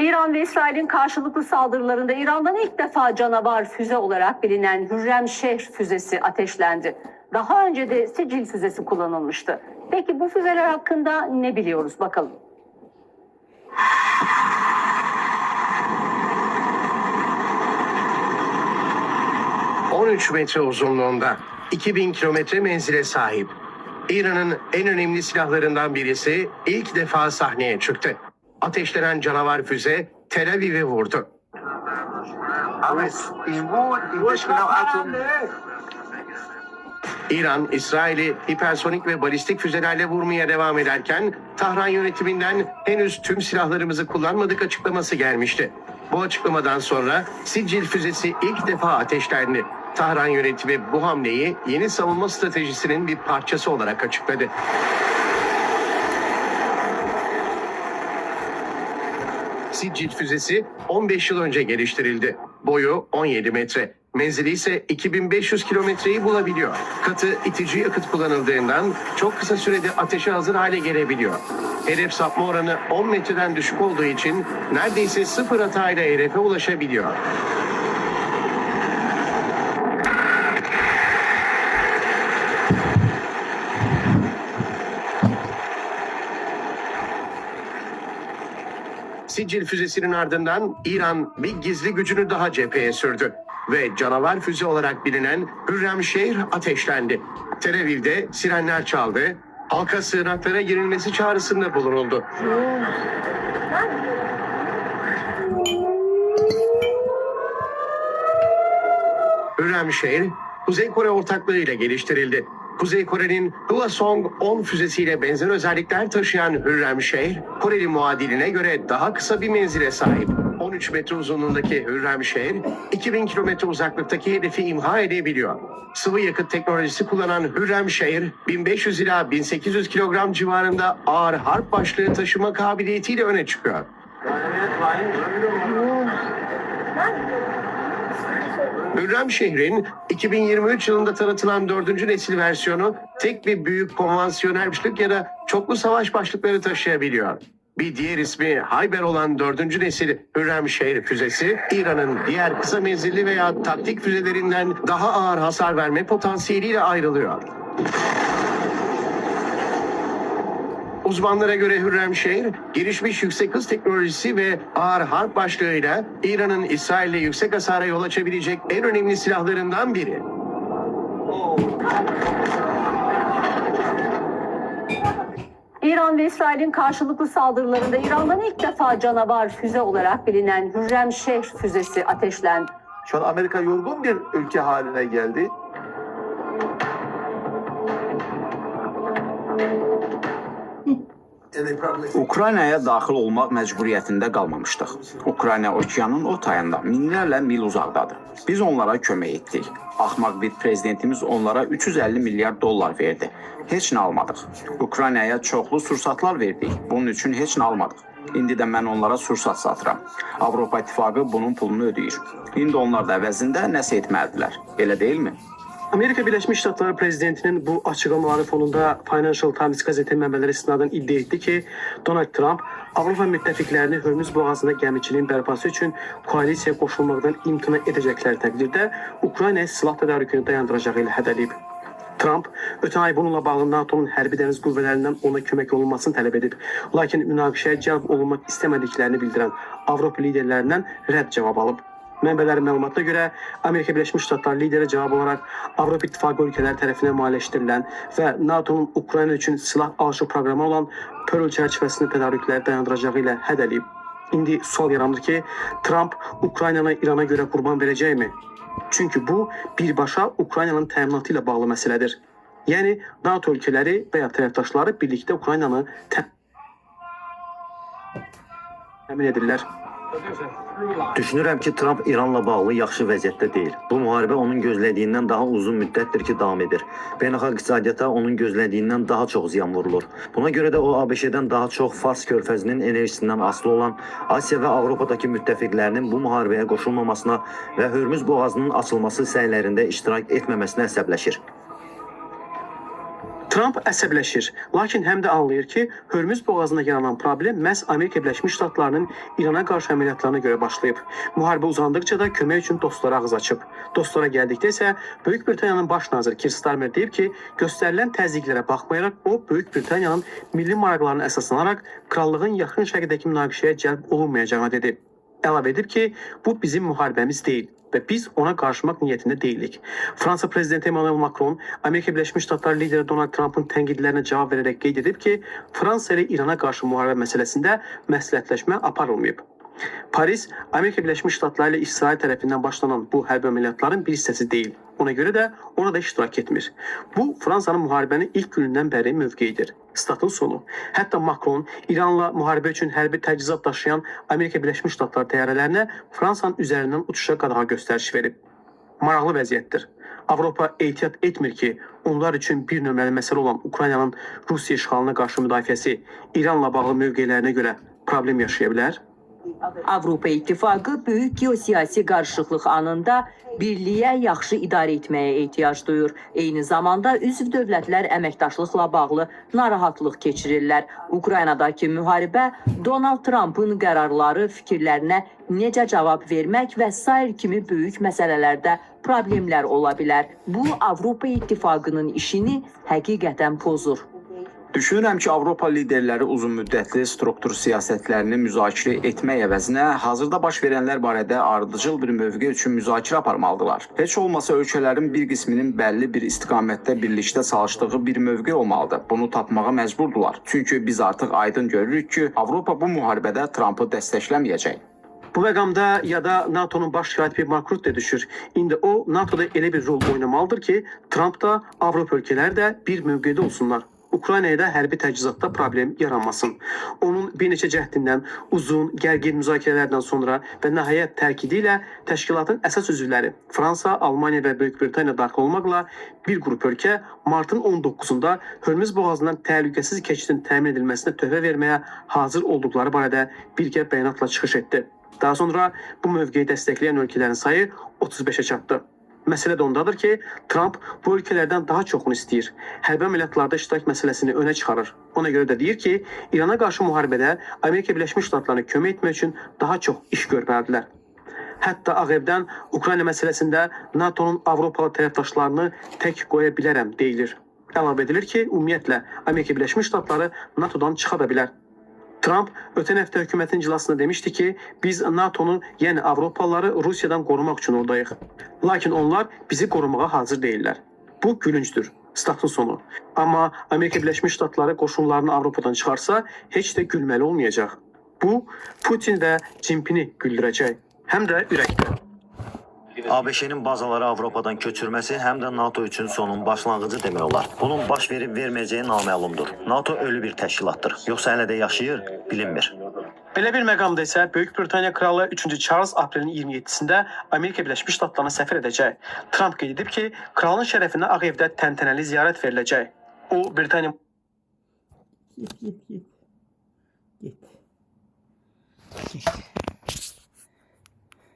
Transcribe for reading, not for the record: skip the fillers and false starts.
İran ve İsrail'in karşılıklı saldırılarında İran'dan ilk defa canavar füze olarak bilinen Hürremşehr füzesi ateşlendi. Daha önce de Sicil füzesi kullanılmıştı. Peki bu füzeler hakkında ne biliyoruz bakalım. ...13 metre uzunluğunda, 2000 kilometre menzile sahip. İran'ın en önemli silahlarından birisi ilk defa sahneye çıktı. Ateşlenen canavar füze Tel Aviv'i vurdu. İran, İsrail'i hipersonik ve balistik füzelerle vurmaya devam ederken Tahran yönetiminden henüz tüm silahlarımızı kullanmadık açıklaması gelmişti. Bu açıklamadan sonra Sicil füzesi ilk defa ateşlendi. Tahran yönetimi bu hamleyi yeni savunma stratejisinin bir parçası olarak açıkladı. Sicil füzesi 15 yıl önce geliştirildi. Boyu 17 metre. Menzili ise 2500 kilometreyi bulabiliyor. Katı itici yakıt kullanıldığından çok kısa sürede ateşe hazır hale gelebiliyor. Hedef sapma oranı 10 metreden düşük olduğu için neredeyse sıfır hatayla hedefe ulaşabiliyor. Sicil füzesinin ardından İran bir gizli gücünü daha cepheye sürdü ve canavar füze olarak bilinen Hürremşehr ateşlendi. Tel Aviv'de sirenler çaldı, halka sığınaklara girilmesi çağrısında bulunuldu. Hürremşehr, Kuzey Kore ortaklığıyla geliştirildi. Kuzey Kore'nin Hwasong-10 füzesiyle benzer özellikler taşıyan Hürremşehr, Koreli muadiline göre daha kısa bir menzile sahip. 13 metre uzunluğundaki Hürremşehr, 2000 kilometre uzaklıktaki hedefi imha edebiliyor. Sıvı yakıt teknolojisi kullanan Hürremşehr, 1500 ila 1800 kilogram civarında ağır harp başlığı taşıma kabiliyetiyle öne çıkıyor. Hürremşehr'in 2023 yılında tanıtılan 4. nesil versiyonu tek bir büyük konvansiyonel başlık ya da çoklu savaş başlıkları taşıyabiliyor. Bir diğer ismi Hayber olan 4. nesil Hürremşehr füzesi, İran'ın diğer kısa menzilli veya taktik füzelerinden daha ağır hasar verme potansiyeliyle ayrılıyor. Uzmanlara göre Hürremşehr, gelişmiş yüksek hız teknolojisi ve ağır harp başlığıyla İran'ın İsrail'le yüksek hasara yol açabilecek en önemli silahlarından biri. İran ve İsrail'in karşılıklı saldırılarında İran'dan ilk defa canavar füze olarak bilinen Hürremşehr füzesi ateşlendi. Şu an Amerika yorgun bir ülke haline geldi. Ukraynaya daxil olmaq məcburiyyətində qalmamışdıq. Ukrayna okeanın o tayında minlərlə mil uzaqdadır. Biz onlara kömək etdik. Axmaq bir prezidentimiz onlara 350 milyar dollar verdi. Heç nə almadıq. Ukraynaya çoxlu sursatlar verdik. Bunun üçün heç nə almadıq. İndi də mən onlara sursat satıram. Avropa İttifaqı bunun pulunu ödəyir. İndi onlar da əvəzində nəsə etməlidirlər. Elə deyilmi? Amerika Birleşmiş Ştatları prezidentinin bu açıklamaları fonunda Financial Times gazete mənbələri istinadən iddia etdi ki, Donald Trump Avropa müttəfiqlərini Hörmüz boğazında gəmiçiliyin bərpası üçün koalisiyaya qoşulmaqdan imtina edəcəkləri təqdirdə Ukraynaya silah tədarükünü dayandıracağı ilə hədələyib. Trump ötən ay bununla bağlı NATO'nun hərbi dəniz qüvvələrindən ona kömək olunmasını tələb edib. Lakin münaqişəyə cəlb olunmaq istəmədiklərini bildirən Avropa liderlərindən rədd cavab alıb. Mənbələrin məlumatına görə Amerika Birləşmiş Ştatları lideri cavab olaraq Avropa İttifaqı ölkələri tərəfindən maliyyələşdirilən və NATO'nun Ukrayna üçün silah alışı proqramı olan Pearl çərçivəsində tədarükləri dayandıracağı ilə hədələyib. İndi sual yaranır ki, Trump Ukraynanı İrana görə qurban verəcəkmi? Çünki bu birbaşa Ukraynanın təminatı ilə bağlı məsələdir. Yəni NATO ölkələri və ya tərəfdaşları birlikdə Ukraynanı təmin edirlər. Düşünürəm ki, Trump İranla bağlı yaxşı vəziyyətdə deyil. Bu müharibə onun gözlədiyindən daha uzun müddətdir ki, davam edir. Beynəlxalq iqtisadiyyata onun gözlədiyindən daha çox ziyan vurulur. Buna görə də o, ABŞ-dən daha çox Fars körfəzinin enerjisindən asılı olan Asiya və Avropadakı müttəfiqlərinin bu müharibəyə qoşulmamasına və Hörmüz boğazının açılması səylərində iştirak etməməsinə əsəbləşir. Trump əsəbləşir, lakin həm də anlayır ki, Hörmüz boğazında yaranan problem məhz Amerika Birləşmiş Ştatlarının İrana qarşı əməliyyatlarına görə başlayıb. Müharibə uzandıqca da kömək üçün dostlara ağız açıb. Dostlara gəldikdə isə Böyük Britaniyanın baş naziri Keir Starmer deyib ki, göstərilən təzyiqlərə baxmayaraq o, Böyük Britaniyanın milli maraqlarına əsaslanaraq krallığın yaxın şərqdəki münaqişəyə cəlb olunmayacağını dedi. Əlavə edib ki, bu bizim müharibəmiz deyil və biz ona qarışmaq niyyətində deyilik. Fransa prezidenti Emmanuel Macron, Amerika Birləşmiş Ştatları lideri Donald Trump'ın tənqidlərinə cavab verərək qeyd edib ki, Fransa ilə İrana qarşı müharibə məsələsində məsləhətləşmə aparılmayıb. Paris, Amerika Birləşmiş Ştatları ilə İsrail tərəfindən başlanan bu hərbi əməliyyatların bir hissəsi deyil. Ona görə də orada iştirak etmir. Bu, Fransanın müharibənin ilk günündən bəri mövqeyidir. Statın sonu. Hətta Macron İranla müharibə üçün hərbi təchizat daşıyan Amerika Birləşmiş Ştatları təyyarələrinə Fransanın üzərindən uçuşa qadağa göstəriş verib. Maraqlı vəziyyətdir. Avropa ehtiyat etmir ki, onlar üçün bir nömrəli məsələ olan Ukraynanın Rusiya işğalına qarşı müdafiəsi İranla bağlı mövqelərinə görə problem yaşaya bilər. Avropa İttifaqı böyük geosiyasi qarışıqlıq anında birliyə yaxşı idarə etməyə ehtiyac duyur. Eyni zamanda üzv dövlətlər əməkdaşlıqla bağlı narahatlıq keçirirlər. Ukraynadakı müharibə Donald Trump'ın qərarları, fikirlərinə necə cavab vermək və sair kimi böyük məsələlərdə problemlər ola bilər. Bu, Avropa İttifaqının işini həqiqətən pozur. Düşünürəm ki, Avropa liderləri uzunmüddətli struktur siyasətlərini müzakirə etmək əvəzinə hazırda baş verənlər barədə ardıcıl bir mövqe üçün müzakirə aparmalıdırlar. Heç olmasa ölkələrin bir qisminin bəlli bir istiqamətdə birlikdə çalışdığı bir mövqe olmalıdır. Bunu tapmağa məcburdular. Çünki biz artıq aydın görürük ki, Avropa bu müharibədə Trump'ı dəstəkləməyəcək. Bu məqamda ya da NATO'nun baş katibi Mark Rutte düşür. İndi o, NATO'da elə bir rol oynamalıdır ki, Trump da, Avropa ölkələri də bir mövqedə olsunlar. Ukraynaya da hərbi təchizatda problem yaranmasın. Onun bir neçə cəhdindən, uzun, gərgin müzakirələrdən sonra və nəhayət təkidi ilə təşkilatın əsas üzvləri Fransa, Almaniya və Böyük Britaniya daxil olmaqla bir qrup ölkə martın 19-da Hörmüz boğazından təhlükəsiz keçidin təmin edilməsinə töhfə verməyə hazır olduqları barədə birgə bəyanatla çıxış etdi. Daha sonra bu mövqeyi dəstəkləyən ölkələrin sayı 35-ə çatdı. Məsələ də ondadır ki, Trump bu ölkələrdən daha çoxunu istəyir. Hərbi əməliyyatlarda iştirak məsələsini önə çıxarır. Ona görə də deyir ki, İrana qarşı müharibədə Amerika Birləşmiş Ştatlarına kömək etmək üçün daha çox iş görməlidirlər. Hətta Ağ Evdən Ukrayna məsələsində NATO'nun Avropalı tərəfdaşlarını tək qoya bilərəm deyilir. Əlavə edilir ki, ümumiyyətlə Amerika Birləşmiş Ştatları NATO'dan çıxa da bilər. Trump ötən həftə hökumətin iclasında demişdi ki, biz NATO'nu, yəni Avropalıları Rusiyadan qorumaq üçün oradayıq. Lakin onlar bizi qorumağa hazır deyirlər. Bu gülüncdür. Statın sonu. Amma Amerika Birləşmiş Ştatları qoşunlarını Avropadan çıxarsa, heç də gülməli olmayacaq. Bu, Putin və Cimpini güldürəcək. Həm də ürəkdə. ABŞ-nin bazaları Avropadan köçürməsi həm də NATO üçün sonun başlanğıcı demək olar. Bunun baş verib verməyəcəyi naməlumdur. NATO ölü bir təşkilatdır. Yoxsa hələ də yaşayır, bilinmir. Belə bir məqamda isə Böyük Britaniya kralı 3-cü Charles aprelin 27-sində Amerika Birləşmiş Ştatlarına səfər edəcək. Trump qeyd edib ki, kralın şərəfinə Ağ Evdə təntənəli ziyarət veriləcək. O, Britaniya... Git.